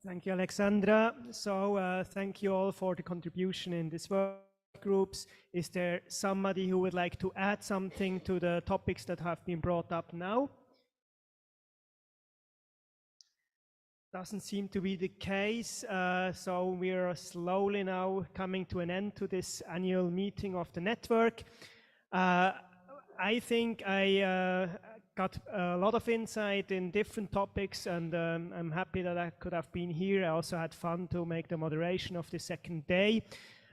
Thank you, Alexandra. So thank you all for the contribution in this work groups. Is there somebody who would like to add something to the topics that have been brought up now? Doesn't seem to be the case, so we are slowly now coming to an end to this annual meeting of the network. I think I got a lot of insight in different topics, and I'm happy that I could have been here. I also had fun to make the moderation of the second day.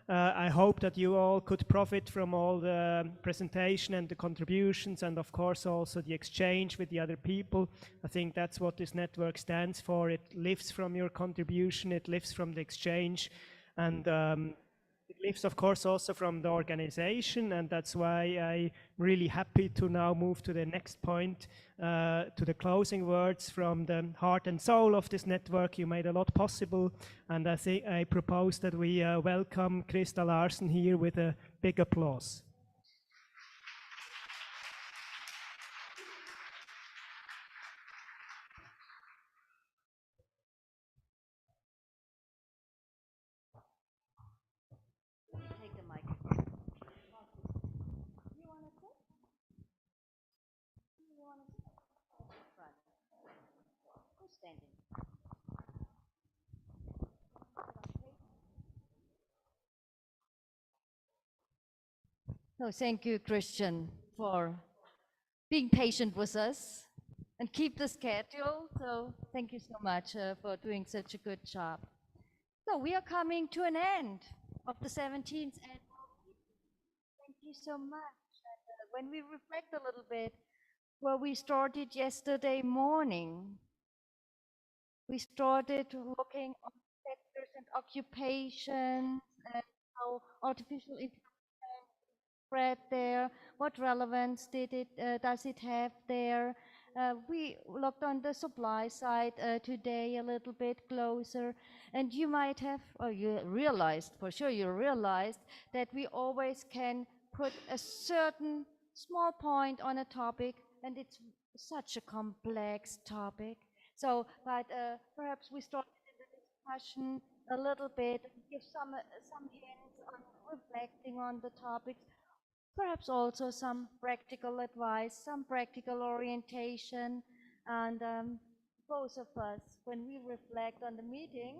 I hope that you all could profit from all the presentation and the contributions, and of course also the exchange with the other people. I think that's what this network stands for. It lives from your contribution, it lives from the exchange, and it lives of course also from the organization, and that's why I'm really happy to now move to the next point, to the closing words from the heart and soul of this network. You made a lot possible, and I propose that we welcome Krista Larsen here with a big applause. Take the microphone. You want to sit? You want to sit? Front. Who's standing? No, thank you, Christian, for being patient with us and keep the schedule. So thank you so much for doing such a good job. So we are coming to an end of the 17th annual meeting. Thank you so much. And, when we reflect a little bit where we started yesterday morning, we started looking on sectors and occupations and how artificial intelligence spread there, what relevance does it have there. We looked on the supply side today a little bit closer, and you might have, or you realized, for sure you realized, that we always can put a certain small point on a topic, and it's such a complex topic. So, but perhaps we started in the discussion a little bit, give some hints on reflecting on the topics, perhaps also some practical advice, some practical orientation, and both of us, when we reflect on the meeting,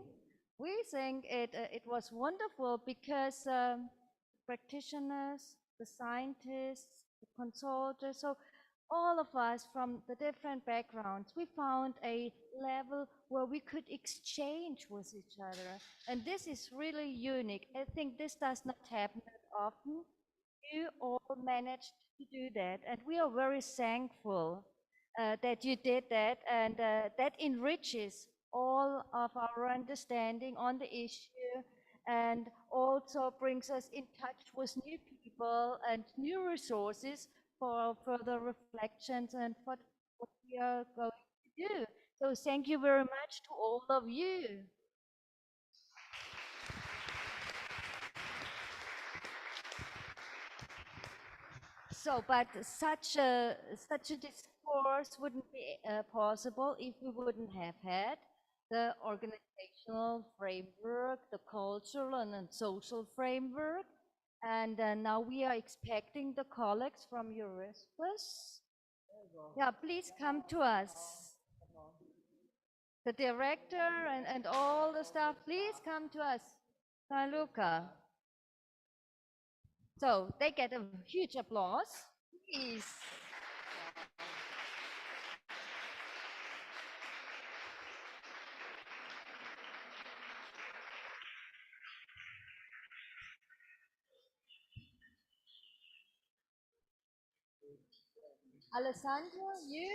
we think it was wonderful because practitioners, the scientists, the consultants, so all of us from the different backgrounds, we found a level where we could exchange with each other. And this is really unique. I think this does not happen that often. You all managed to do that, and we are very thankful that you did that, and that enriches all of our understanding on the issue and also brings us in touch with new people and new resources for further reflections and what we are going to do. So thank you very much to all of you. So, but such a discourse wouldn't be possible if we wouldn't have had the organizational framework, the cultural and social framework, and now we are expecting the colleagues from EURISPES Yeah, please come to us. The director and all the staff, please come to us. San Luca. So they get a huge applause. Please. Alessandro, you?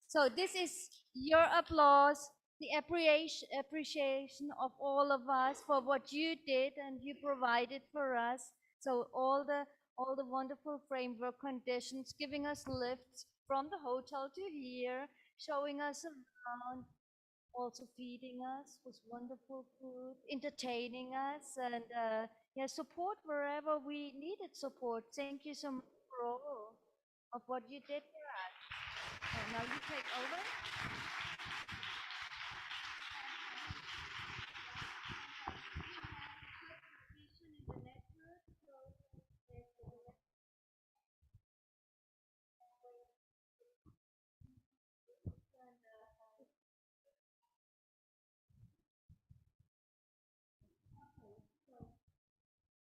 So this is your applause, the appreciation of all of us for what you did and you provided for us. So all the wonderful framework conditions, giving us lifts from the hotel to here, showing us around, also feeding us with wonderful food, entertaining us, and yeah, support wherever we needed support. Thank you so much for all of what you did for us. Now you take over.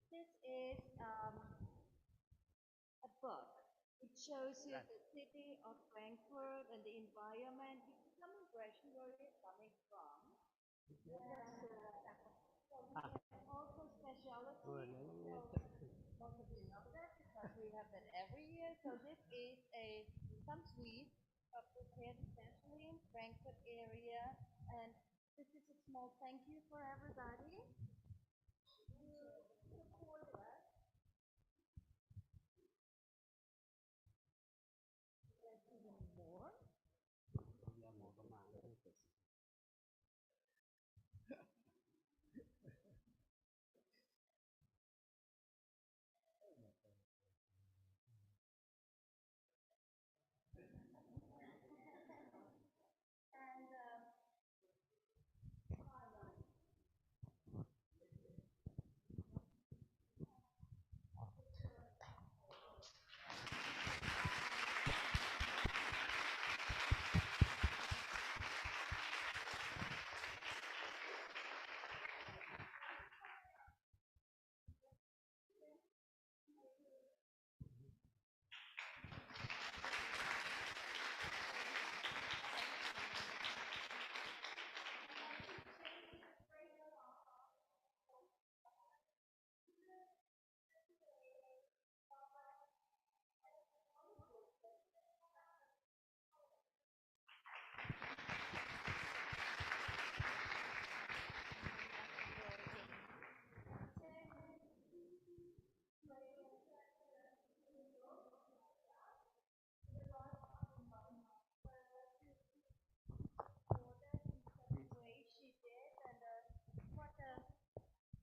This is a book. It shows you the city of Frankfurt and the environment. You get some impression where you're coming from. Also speciality. Most of you know that because we have that every year. So this is some sweets prepared especially in Frankfurt area, and this is a small thank you for everybody.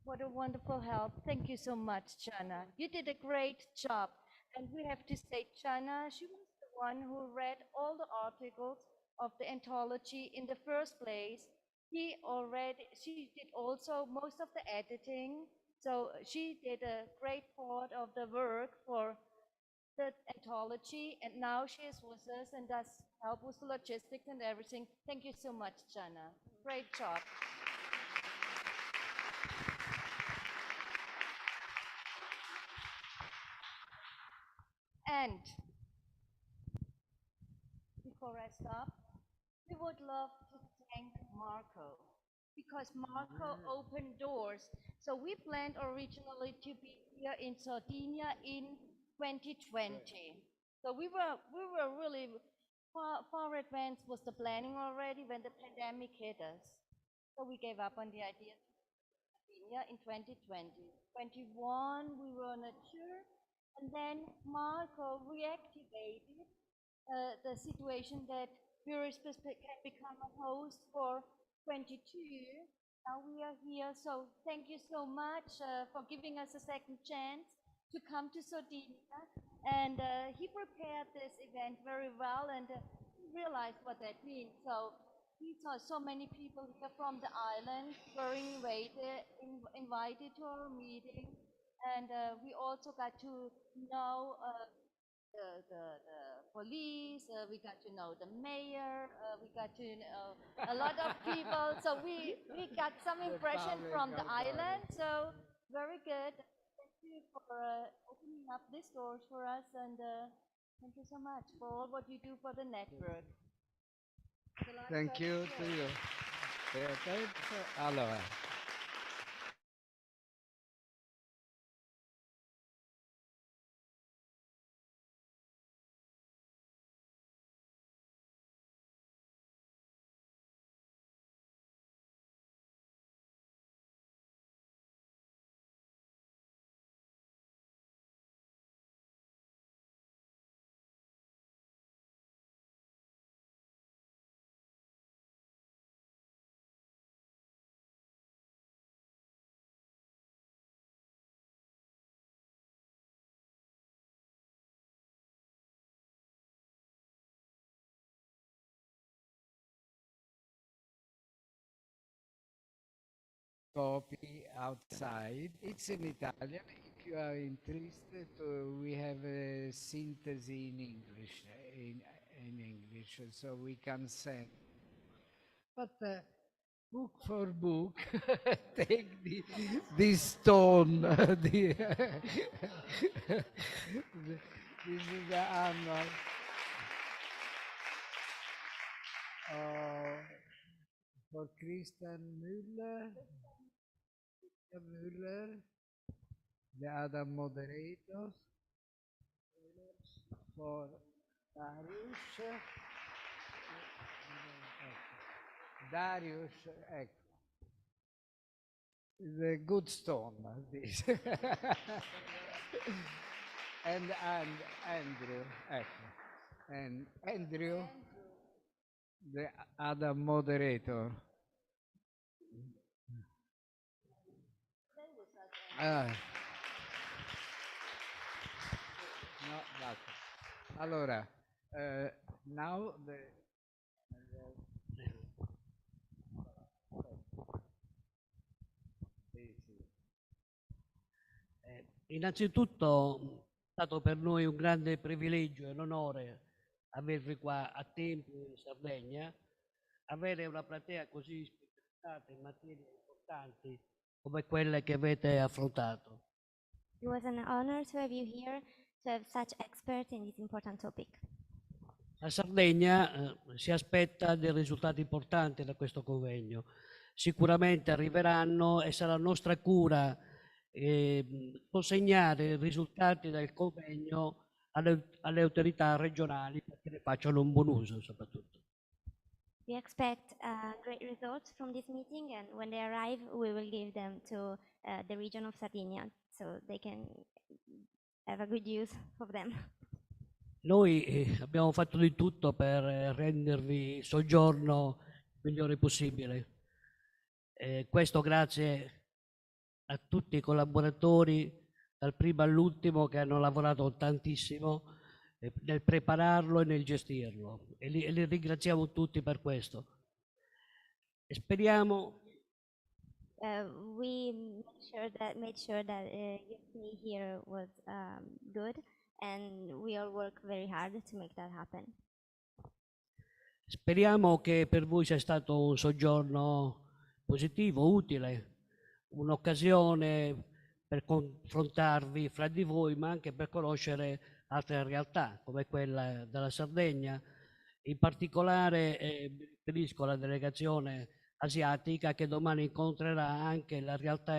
What a wonderful help. Thank you so much, Chana. You did a great job. And we have to say, Chana, she was the one who read all the articles of the anthology in the first place. She did also most of the editing. So she did a great part of the work for the anthology. And now she is with us and does help with the logistics and everything. Thank you so much, Chana. Great job. And before I stop, we would love to thank Marco because Marco opened doors. So we planned originally to be here in Sardinia in 2020. So we were really far advanced with the planning already when the pandemic hit us. So we gave up on the idea to Sardinia in 2020. 21 we were on a tour, and then Marco reactivated the situation that EURISPES can become a host for 22. Now we are here, so thank you so much for giving us a second chance to come to Sardinia. And he prepared this event very well and realized what that means. So we saw so many people here from the island were invited to our meeting, and we also got to know the police, we got to know the mayor, we got to know a lot of people. So we got some impression from the island. So very good. Thank you for opening up these doors for us, and thank you so much for all what you do for the network. Thank you to you. Allora. Copy outside. It's in Italian. If you are interested, we have a synthesis in English, in English, so we can send. But book for book, take the stone. This is the annual. For Christian Müller, the other moderators, for Darius, the good stone, this. and Andrew, and Andrew, the other moderator. No, that. Allora, now Innanzitutto è stato per noi un grande privilegio e un onore avervi qua a Tempio in Sardegna, avere una platea così specializzata in materie importanti come quelle che avete affrontato. It was an honor to have you here, to have such experts in this important topic. La Sardegna si aspetta dei risultati importanti da questo convegno. Sicuramente arriveranno e sarà nostra cura consegnare i risultati del convegno alle autorità regionali perché ne facciano un buon uso soprattutto. We expect great results from this meeting, and when they arrive, we will give them to the region of Sardinia so they can have a good use of them. Noi abbiamo fatto di tutto per rendervi il soggiorno il migliore possibile. Questo grazie a tutti i collaboratori, dal primo all'ultimo, che hanno lavorato tantissimo nel prepararlo e nel gestirlo. E li ringraziamo tutti per questo. E speriamo. We made sure that your stay here was good, and we all work very hard to make that happen. Speriamo che per voi sia stato un soggiorno positivo, utile, un'occasione per confrontarvi fra di voi, ma anche per conoscere altre realtà come quella della Sardegna. In particolare mi riferisco alla delegazione asiatica che domani incontrerà anche la realtà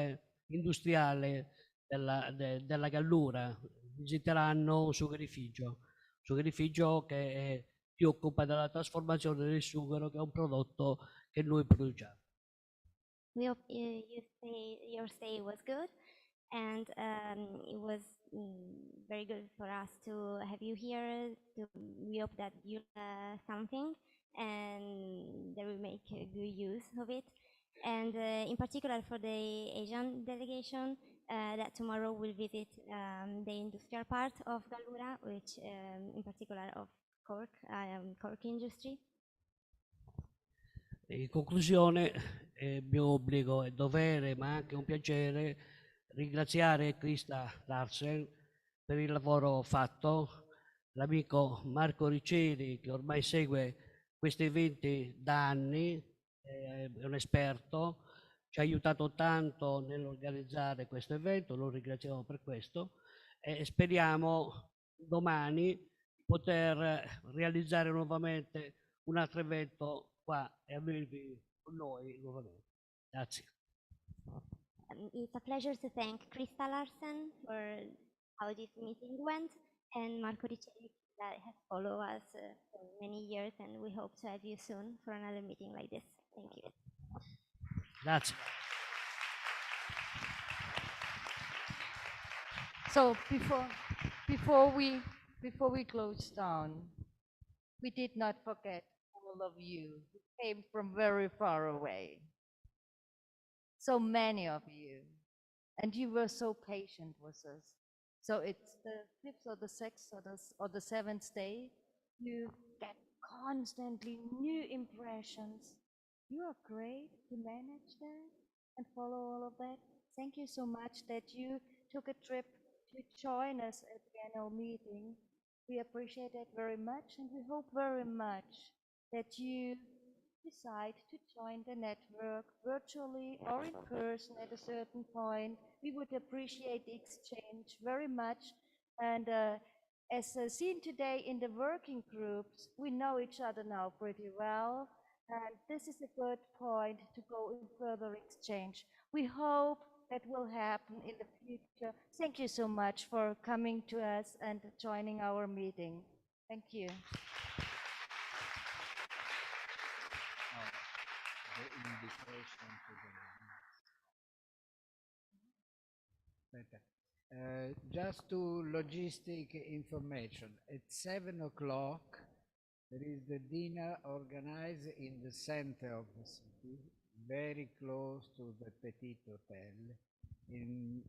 industriale della Gallura. Visiteranno un sugherificio che si occupa della trasformazione del sughero, che è un prodotto che noi produciamo. We hope your stay was good, and it was very good for us to have you here. We hope that you learn something and that we make a good use of it. And in particular for the Asian delegation, that tomorrow will visit the industrial part of Gallura, which in particular of cork industry. In conclusione, è mio obbligo e dovere, ma anche un piacere, ringraziare Krista Larsen per il lavoro fatto, l'amico Marco Riccieri che ormai segue questi eventi da anni, è un esperto, ci ha aiutato tanto nell'organizzare questo evento, lo ringraziamo per questo e speriamo domani poter realizzare nuovamente un altro evento qua e avervi con noi nuovamente. Grazie. It's a pleasure to thank Krista Larsen for how this meeting went and Marco Riccieri that has followed us for many years, and we hope to have you soon for another meeting like this. Thank you. Grazie. So before we close down, we did not forget all of you who came from very far away. So many of you, and you were so patient with us. So it's the 5th or the 6th or the 7th day. You get constantly new impressions. You are great to manage that and follow all of that. Thank you so much that you took a trip to join us at the annual meeting. We appreciate that very much, and we hope very much that you decide to join the network virtually or in person at a certain point. We would appreciate the exchange very much. And as seen today in the working groups, we know each other now pretty well. And this is a good point to go in further exchange. We hope that will happen in the future. Thank you so much for coming to us and joining our meeting. Thank you. The invitation to the just to logistic information. At 7 o'clock, there is the dinner organized in the center of the city, very close to the Petit Hotel, in